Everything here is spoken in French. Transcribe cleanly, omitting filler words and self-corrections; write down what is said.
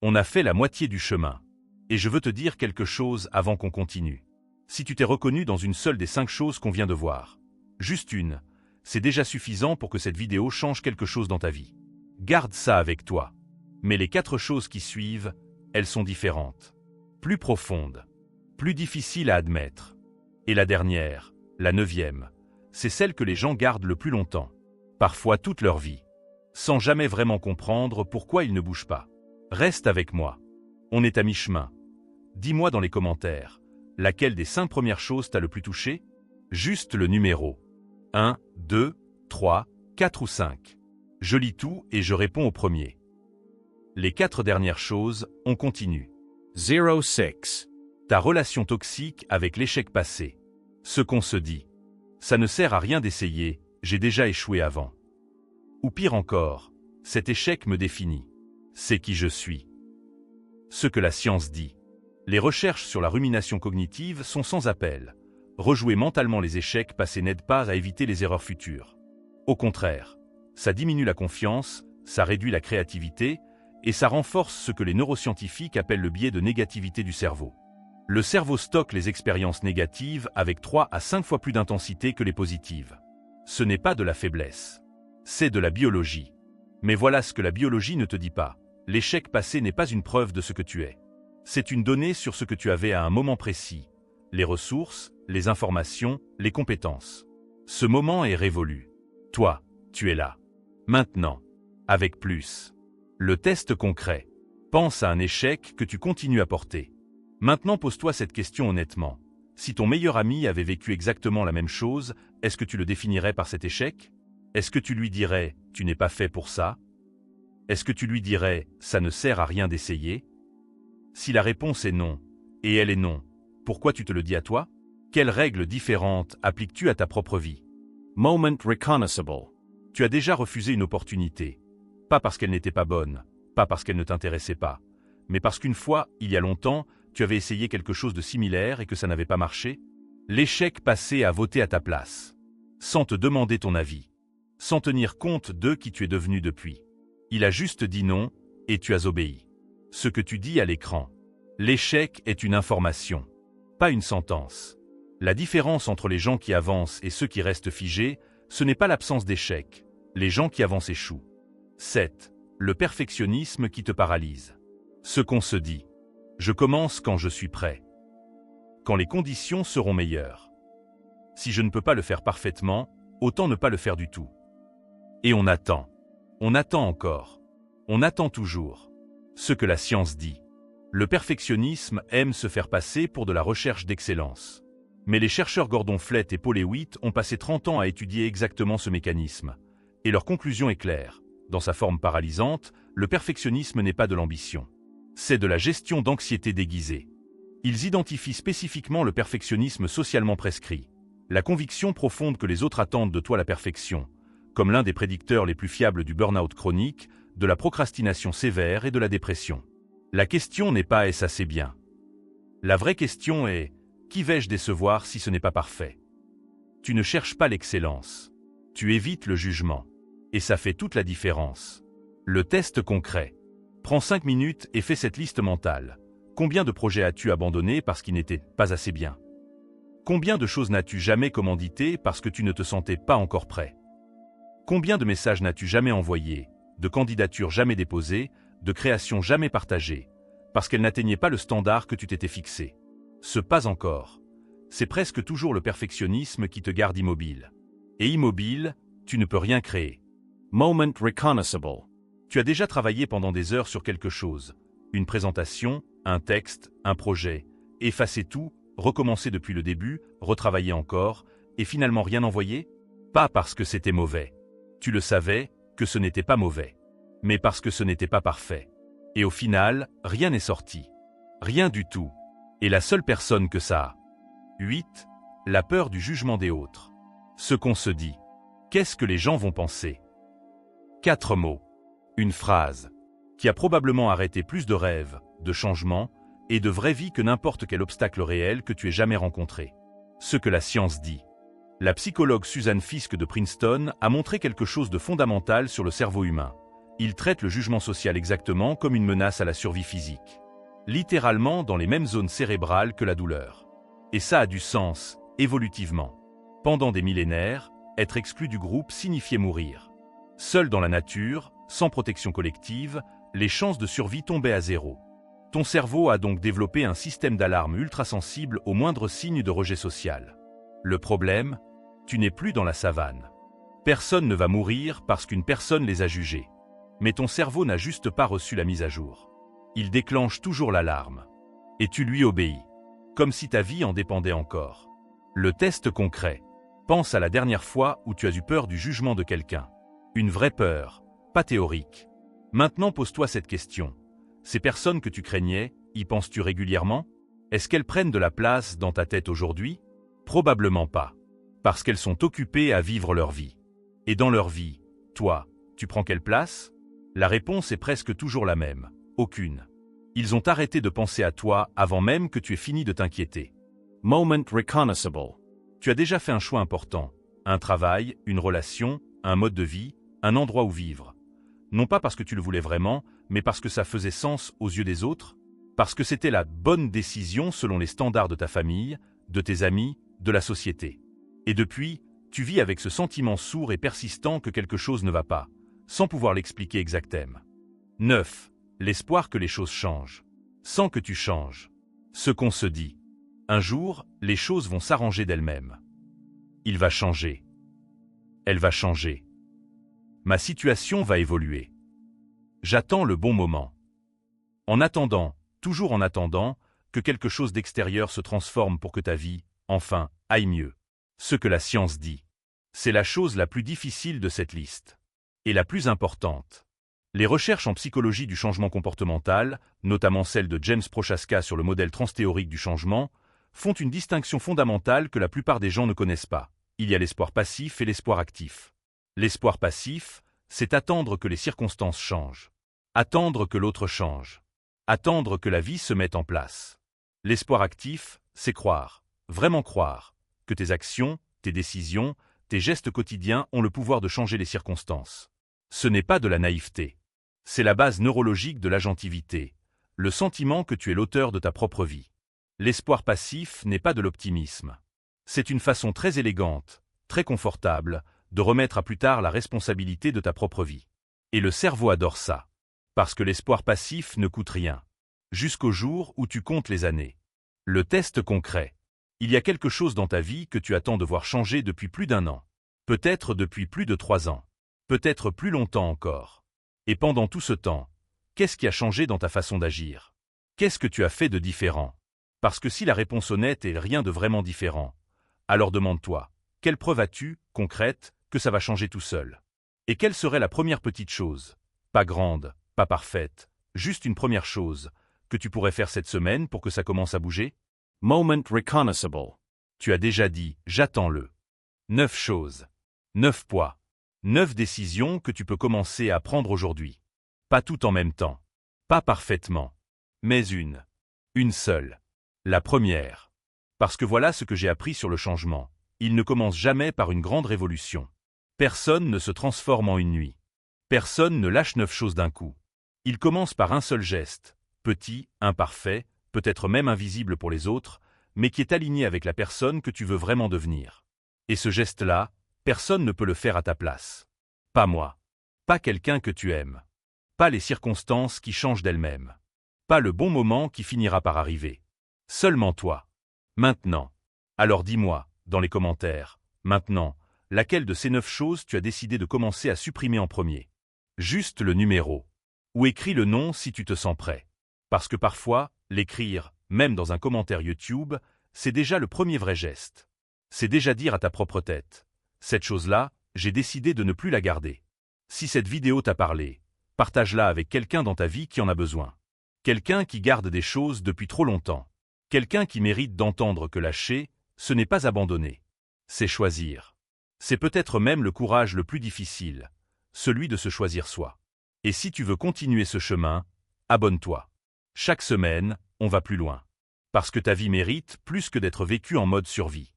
On a fait la moitié du chemin. Et je veux te dire quelque chose avant qu'on continue. Si tu t'es reconnu dans une seule des 5 choses qu'on vient de voir, juste une, c'est déjà suffisant pour que cette vidéo change quelque chose dans ta vie. Garde ça avec toi. Mais les 4 choses qui suivent, elles sont différentes. Plus profondes. Plus difficiles à admettre. Et la dernière, la 9e, c'est celle que les gens gardent le plus longtemps. Parfois toute leur vie. Sans jamais vraiment comprendre pourquoi ils ne bougent pas. Reste avec moi. On est à mi-chemin. Dis-moi dans les commentaires, laquelle des 5 premières choses t'a le plus touché? Juste le numéro. 1, 2, 3, 4 ou 5. Je lis tout et je réponds au premier. Les 4 dernières choses, on continue. 06. Ta relation toxique avec l'échec passé. Ce qu'on se dit. Ça ne sert à rien d'essayer, j'ai déjà échoué avant. Ou pire encore, cet échec me définit. C'est qui je suis. Ce que la science dit. Les recherches sur la rumination cognitive sont sans appel. Rejouer mentalement les échecs passés n'aide pas à éviter les erreurs futures. Au contraire, ça diminue la confiance, ça réduit la créativité, et ça renforce ce que les neuroscientifiques appellent le biais de négativité du cerveau. Le cerveau stocke les expériences négatives avec 3 à 5 fois plus d'intensité que les positives. Ce n'est pas de la faiblesse. C'est de la biologie. Mais voilà ce que la biologie ne te dit pas. L'échec passé n'est pas une preuve de ce que tu es. C'est une donnée sur ce que tu avais à un moment précis. Les ressources, les informations, les compétences. Ce moment est révolu. Toi, tu es là. Maintenant. Avec plus. Le test concret. Pense à un échec que tu continues à porter. Maintenant pose-toi cette question honnêtement. Si ton meilleur ami avait vécu exactement la même chose, est-ce que tu le définirais par cet échec? Est-ce que tu lui dirais « tu n'es pas fait pour ça » ? Est-ce que tu lui dirais « ça ne sert à rien d'essayer » ? Si la réponse est non, et elle est non, pourquoi tu te le dis à toi? Quelles règles différentes appliques-tu à ta propre vie? Moment reconnaissable. Tu as déjà refusé une opportunité. Pas parce qu'elle n'était pas bonne, pas parce qu'elle ne t'intéressait pas, mais parce qu'une fois, il y a longtemps, tu avais essayé quelque chose de similaire et que ça n'avait pas marché? L'échec passé a voté à ta place. Sans te demander ton avis. Sans tenir compte de qui tu es devenu depuis. Il a juste dit non, et tu as obéi. Ce que tu dis à l'écran. L'échec est une information, pas une sentence. La différence entre les gens qui avancent et ceux qui restent figés, ce n'est pas l'absence d'échec. Les gens qui avancent échouent. 7. Le perfectionnisme qui te paralyse. Ce qu'on se dit. Je commence quand je suis prêt. Quand les conditions seront meilleures. Si je ne peux pas le faire parfaitement, autant ne pas le faire du tout. Et on attend. On attend encore. On attend toujours. Ce que la science dit. Le perfectionnisme aime se faire passer pour de la recherche d'excellence. Mais les chercheurs Gordon Flett et Paul Hewitt ont passé 30 ans à étudier exactement ce mécanisme. Et leur conclusion est claire. Dans sa forme paralysante, le perfectionnisme n'est pas de l'ambition. C'est de la gestion d'anxiété déguisée. Ils identifient spécifiquement le perfectionnisme socialement prescrit. La conviction profonde que les autres attendent de toi la perfection, comme l'un des prédicteurs les plus fiables du burn-out chronique, de la procrastination sévère et de la dépression. La question n'est pas « est-ce assez bien ?» La vraie question est « qui vais-je décevoir si ce n'est pas parfait ?» Tu ne cherches pas l'excellence. Tu évites le jugement. Et ça fait toute la différence. Le test concret. Prends 5 minutes et fais cette liste mentale. Combien de projets as-tu abandonnés parce qu'ils n'étaient pas assez bien? Combien de choses n'as-tu jamais commanditées parce que tu ne te sentais pas encore prêt? Combien de messages n'as-tu jamais envoyés, de candidatures jamais déposées, de créations jamais partagées, parce qu'elles n'atteignaient pas le standard que tu t'étais fixé? Ce pas encore. C'est presque toujours le perfectionnisme qui te garde immobile. Et immobile, tu ne peux rien créer. Moment reconnaissable. Tu as déjà travaillé pendant des heures sur quelque chose. Une présentation, un texte, un projet. Effacer tout, recommencer depuis le début, retravailler encore, et finalement rien envoyer? Pas parce que c'était mauvais. Tu le savais, que ce n'était pas mauvais. Mais parce que ce n'était pas parfait. Et au final, rien n'est sorti. Rien du tout. Et la seule personne que ça a. 8. La peur du jugement des autres. Ce qu'on se dit. Qu'est-ce que les gens vont penser? 4 mots. Une phrase. Qui a probablement arrêté plus de rêves, de changements, et de vraie vie que n'importe quel obstacle réel que tu aies jamais rencontré. Ce que la science dit. La psychologue Suzanne Fiske de Princeton a montré quelque chose de fondamental sur le cerveau humain. Il traite le jugement social exactement comme une menace à la survie physique. Littéralement dans les mêmes zones cérébrales que la douleur. Et ça a du sens, évolutivement. Pendant des millénaires, être exclu du groupe signifiait mourir. Seul dans la nature, sans protection collective, les chances de survie tombaient à zéro. Ton cerveau a donc développé un système d'alarme ultra-sensible au moindre signe de rejet social. Le problème, tu n'es plus dans la savane. Personne ne va mourir parce qu'une personne les a jugés. Mais ton cerveau n'a juste pas reçu la mise à jour. Il déclenche toujours l'alarme. Et tu lui obéis. Comme si ta vie en dépendait encore. Le test concret. Pense à la dernière fois où tu as eu peur du jugement de quelqu'un. Une vraie peur, pas théorique. Maintenant pose-toi cette question. Ces personnes que tu craignais, y penses-tu régulièrement? Est-ce qu'elles prennent de la place dans ta tête aujourd'hui? Probablement pas. Parce qu'elles sont occupées à vivre leur vie. Et dans leur vie, toi, tu prends quelle place? La réponse est presque toujours la même. Aucune. Ils ont arrêté de penser à toi avant même que tu aies fini de t'inquiéter. Moment reconnaissable. Tu as déjà fait un choix important. Un travail, une relation, un mode de vie, un endroit où vivre. Non pas parce que tu le voulais vraiment, mais parce que ça faisait sens aux yeux des autres, parce que c'était la bonne décision selon les standards de ta famille, de tes amis, de la société. Et depuis, tu vis avec ce sentiment sourd et persistant que quelque chose ne va pas, sans pouvoir l'expliquer exactement. 9. L'espoir que les choses changent. Sans que tu changes. Ce qu'on se dit. Un jour, les choses vont s'arranger d'elles-mêmes. Il va changer. Elle va changer. Ma situation va évoluer. J'attends le bon moment. En attendant, toujours en attendant, que quelque chose d'extérieur se transforme pour que ta vie, enfin, aille mieux. Ce que la science dit. C'est la chose la plus difficile de cette liste. Et la plus importante. Les recherches en psychologie du changement comportemental, notamment celle de James Prochaska sur le modèle transthéorique du changement, font une distinction fondamentale que la plupart des gens ne connaissent pas. Il y a l'espoir passif et l'espoir actif. L'espoir passif, c'est attendre que les circonstances changent. Attendre que l'autre change. Attendre que la vie se mette en place. L'espoir actif, c'est croire, vraiment croire, que tes actions, tes décisions, tes gestes quotidiens ont le pouvoir de changer les circonstances. Ce n'est pas de la naïveté. C'est la base neurologique de l'agentivité, le sentiment que tu es l'auteur de ta propre vie. L'espoir passif n'est pas de l'optimisme. C'est une façon très élégante, très confortable, de remettre à plus tard la responsabilité de ta propre vie. Et le cerveau adore ça. Parce que l'espoir passif ne coûte rien. Jusqu'au jour où tu comptes les années. Le test concret. Il y a quelque chose dans ta vie que tu attends de voir changer depuis plus d'1 an. Peut-être depuis plus de 3 ans. Peut-être plus longtemps encore. Et pendant tout ce temps, qu'est-ce qui a changé dans ta façon d'agir? Qu'est-ce que tu as fait de différent? Parce que si la réponse honnête est rien de vraiment différent, alors demande-toi, quelle preuve as-tu, concrète, que ça va changer tout seul? Et quelle serait la première petite chose, pas grande, pas parfaite, juste une première chose, que tu pourrais faire cette semaine pour que ça commence à bouger? Moment reconnaissable. Tu as déjà dit, j'attends-le. 9 choses. 9 poids. 9 décisions que tu peux commencer à prendre aujourd'hui. Pas tout en même temps. Pas parfaitement. Mais une. Une seule. La première. Parce que voilà ce que j'ai appris sur le changement. Il ne commence jamais par une grande révolution. Personne ne se transforme en une nuit. Personne ne lâche 9 choses d'un coup. Il commence par un seul geste, petit, imparfait, peut-être même invisible pour les autres, mais qui est aligné avec la personne que tu veux vraiment devenir. Et ce geste-là, personne ne peut le faire à ta place. Pas moi. Pas quelqu'un que tu aimes. Pas les circonstances qui changent d'elles-mêmes. Pas le bon moment qui finira par arriver. Seulement toi. Maintenant. Alors dis-moi, dans les commentaires, maintenant, laquelle de ces 9 choses tu as décidé de commencer à supprimer en premier? Juste le numéro. Ou écris le nom si tu te sens prêt. Parce que parfois, l'écrire, même dans un commentaire YouTube, c'est déjà le premier vrai geste. C'est déjà dire à ta propre tête. Cette chose-là, j'ai décidé de ne plus la garder. Si cette vidéo t'a parlé, partage-la avec quelqu'un dans ta vie qui en a besoin. Quelqu'un qui garde des choses depuis trop longtemps. Quelqu'un qui mérite d'entendre que lâcher, ce n'est pas abandonner. C'est choisir. C'est peut-être même le courage le plus difficile, celui de se choisir soi. Et si tu veux continuer ce chemin, abonne-toi. Chaque semaine, on va plus loin. Parce que ta vie mérite plus que d'être vécue en mode survie.